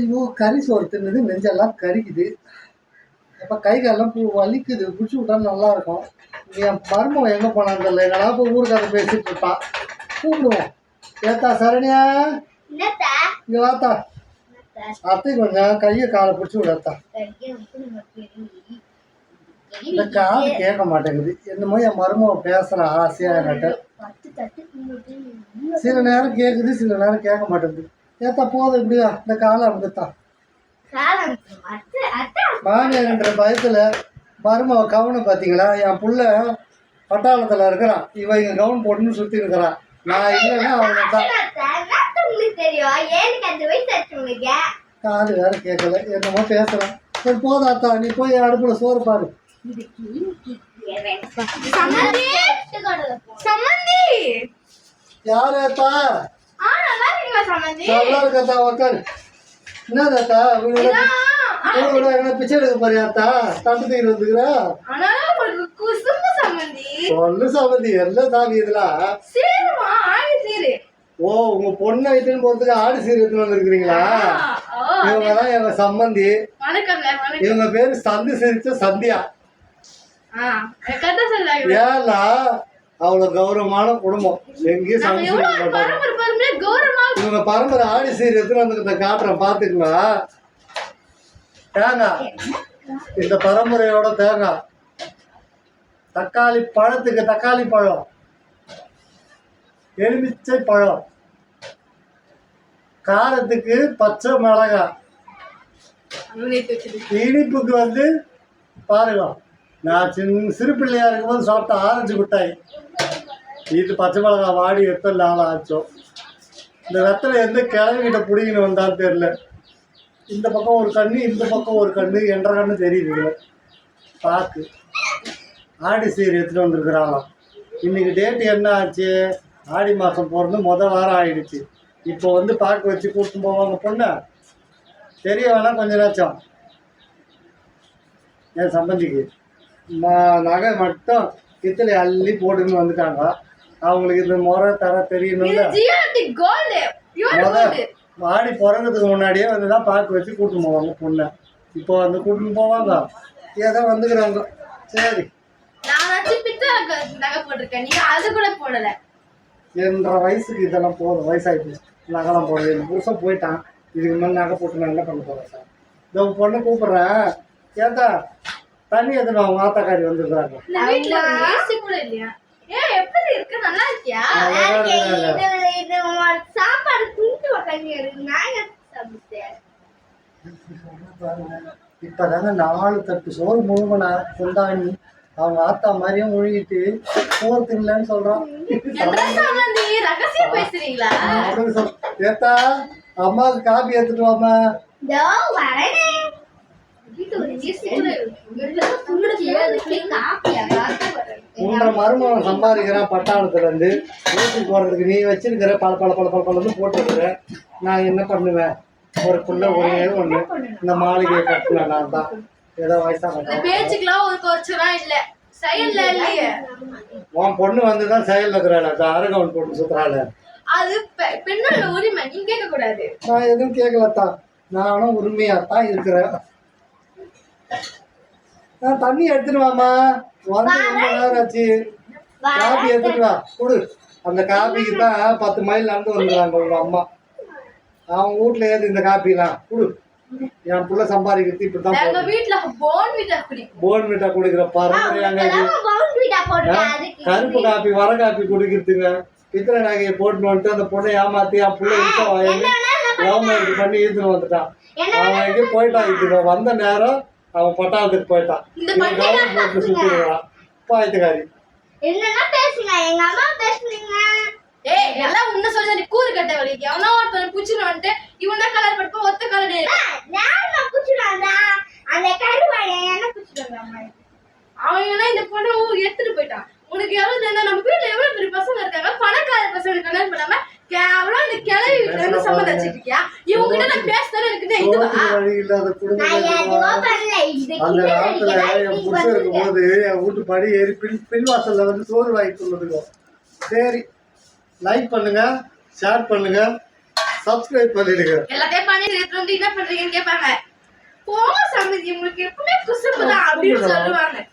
ஐயோ கறி சோறு தின்னது நெஞ்செல்லாம் கறிக்குது. அப்போ கை காலெல்லாம் வலிக்குது. பிடிச்சி விட்டா நல்லா இருக்கும். என் மருமகன் எங்கே போனான்னு தெரியல. எங்கன்னா இப்போ ஊருக்கார பேசிட்டு இருப்பான். கூப்பிடுவோம். ஏத்தா சரணியா இங்கே வாத்தா. அத்தை கொஞ்சம் கையை காலை பிடிச்சி விடத்தா. இந்த காது கேட்க மாட்டேங்குது. என்னமோ என் மருமகன் பேசுகிறான் ஆசையாக என்கிட்ட. சில நேரம் கேட்குது, சில நேரம் கேட்க மாட்டேங்குது. ஏத்தா போதும் இப்படியா இந்த காலை அப்படித்தான். மாமியார்ன்ற பயத்தில் மருமக கவுனை பார்த்தீங்களா? என் புள்ள பட்டாளத்தில் இருக்கிறான். இவன் இங்கே கவுன் போட்டுன்னு சுற்றி இருக்கிறான். நான் இல்லைன்னா அவனை தான். காது வேற கேட்கல. என்னமோ பேசுகிறான். சரி போதாத்தா நீ போய் அடுப்பில் சோறு பாரு. யாரேத்தா? நல்லா இருக்கத்தா உக்காரு. என்னதாத்தா என்ன பிச்சை எடுக்க போறியாத்தா? தட்டு தூக்கிட்டு வந்துக்கிறா சொல்லு சமந்தி. எல்லாம் சாமி இதெல்லாம். ஓ உங்க பொண்ணை வைத்துன்னு போறதுக்கு ஆடு சீர் எடுத்துன்னு வந்திருக்கிறீங்களா? இவங்கதான் எங்க சம்பந்தி. இவங்க பேரு சந்தி சிரிச்ச சந்தியா. ஏலா அவ்வளவு கௌரவமான குடும்பம். எங்கேயும் சமைச்சு இவங்க பரம்பரை ஆடி சீர் எடுத்துன்னு வந்துக்கிட்ட காட்டுறேன் பாத்துக்கலாம். தேங்காய் இந்த பரம்பரையோட தேங்காய். தக்காளி பழத்துக்கு தக்காளி பழம், எலுமிச்சை பழம், காரத்துக்கு பச்சை மிளகாய், இனிப்புக்கு வந்து பாருங்க நான் சிறு பிள்ளையா இருக்கும்போது சாப்பிட்ட ஆரஞ்சு மிட்டாய். இது பச்சை மிளகாய் வாடி எத்தனை நாள் ஆச்சோ. இந்த வெத்தலை எந்த கிழங்கிட்ட பிடிங்கன்னு வந்தாலும் தெரியல. இந்த பக்கம் ஒரு கண்ணு, இந்த பக்கம் ஒரு கண்ணு, என்ற கண்ணு தெரியுது. பாக்கு ஆடி சீர் எடுத்துகிட்டு வந்துருக்குறாங்களாம். இன்றைக்கி டேட்டு என்ன ஆச்சு? ஆடி மாதம் போகிறது முதல் வாரம் ஆகிடுச்சு. இப்போ வந்து பாக்கு வச்சு கூப்பிட்டு போவாங்க பொண்ணை. தெரிய வேணாம் கொஞ்ச நேரம். என் சம்பந்திக்கு நகை மட்டும் கித்தலை அள்ளி போட்டுன்னு வந்துட்டாங்க. அவங்களுக்கு இந்த முறை தர தெரியணும்ல. ஆடி பிறந்ததுக்கு முன்னாடியே வந்து தான் பாக்கு வச்சு கூட்டின்னு போவாங்க பொண்ணை. இப்போ வந்து கூட்டின்னு போவாங்க. ஏதோ வந்துக்கிறாங்க. சரி என்ற வயசுக்கு இதெல்லாம் போதும். வயசாகிடுச்சு நகைலாம் போடுறது. இந்த புருஷன் போயிட்டான். இதுக்கு மேலே நகை போட்டு நான் என்ன பண்ண போகிறேன் சார்? இந்த பொண்ணை கூப்பிட்றேன். ஏத்தா தண்ணி எதுனா அவங்க ஆத்தாக்காரி வந்துருக்குறாங்க. இப்பதாங்க 4 தட்டு சோறு முழுவனா கொண்டாணி அவங்க ஆத்தா மாதிரியும் முழுகிட்டு சோறு தின்னலன்னு சொல்றான். ஏத்தா அம்மாவுக்கு காபி எடுத்துட்டு வாமா. உன்ற மருமகன் சம்பாதிக்கிறான் பட்டாளத்துல இருந்து. வீட்டுக்கு போறதுக்கு நீ வச்சிருக்கிற பல பல பல பல பலன்னு போட்டுருக்குற. நான் என்ன பண்ணுவேன்? ஒரு புள்ள ஒரே ஒண்ணு. இந்த மாளிகையை கட்டின நான் தான். ஏதோ வயசாக பேச்சுக்கெல்லாம் ஒரு குறைச்சலாம் இல்ல. செயல்ல இல்லையே. உன் பொண்ணு வந்துதான் செயல்ல இருக்கிறாள். அரகவன் போட்டு சுத்துறாள். அது பெண்ணோட உரிமை. நீங்க கேட்க கூடாது. நான் எதுவும் கேட்கலத்தான். நானும் உரிமையாத்தான் இருக்கிறேன். நான் தண்ணி எடுத்துட்டு வாமா. வந்து ரொம்ப நேரம் ஆச்சு. காபி எடுத்துட்டு வா கொடு. அந்த காபிக்கு தான் 10 மைல் நடந்து வந்துடுறாங்க உங்க அம்மா. அவங்க வீட்டுல ஏது இந்த காப்பிலாம் கொடு. என் புள்ள சம்பாதிக்கிறது இப்படிதான். போன்விட்டா குடிக்கிற பரம்பரையாங்க. கருப்பு காப்பி வர காப்பி குடிக்கிறதுங்க. பித்தளை நகையை போட்டுன்னு வந்துட்டு அந்த பொண்ணை ஏமாத்தி என் புள்ள இழுத்த வாங்கி லவ் மேரேஜ் பண்ணி ஈத்துன்னு வந்துட்டான். அவன் எங்கேயும் போயிட்டான். இதுக்கு வந்த நேரம் அவன் பட்டாளத்துக்கு போயிட்டான். கவர்மெண்ட் போட்டு சுத்திடுறான் பாயத்துக்காரி. என்னன்னா பேசுங்க. எங்க அம்மா பேசுனீங்க. ஏய் எல்லாம் உன்ன சொல்லி நீ கூறு கட்ட வலிக்கு. அவனா ஒருத்தன் புடிச்சுன்னு வந்துட்டு இவன் தான் கலர் படுப்ப ஒத்த கலர். நான் புடிச்சுறான்டா. அந்த கருவாயை என்ன புடிச்சுறாங்க? அவன் இந்த பொண்ணு எடுத்துட்டு போயிட்டான். உனக்கு எவ்வளவு தெரிஞ்சா நம்ம வீட்டுல எவ்வளவு பெரிய பசங்க இருக்காங்க. பணக்கார பசங்க கல்யாணம் பண்ணாம கேவலம் இந்த கிளவி வீட்டுல இருந்து சம்மந்தம் வச்சிருக்கியா? இவங்க கிட்ட நான் பேசுறேன். எனக்கு அந்த காலத்துல என் புருஷன் இருக்கும் போது என் வீட்டு படி ஏறி பின்வாசல்ல வந்து சோறு வாங்கி கொள்ளுதுங்க. சரி லைக் பண்ணுங்க, ஷேர் பண்ணுங்க, சப்ஸ்கிரைப் பண்ணிடுங்க. எல்லாத்தையும் பண்ணி எடுத்துட்டு வந்து என்ன பண்றீங்கன்னு கேட்பாங்க. போங்க சமைதி உங்களுக்கு எப்பவுமே குசும்புதான் அப்படின்னு சொல்லுவாங்க.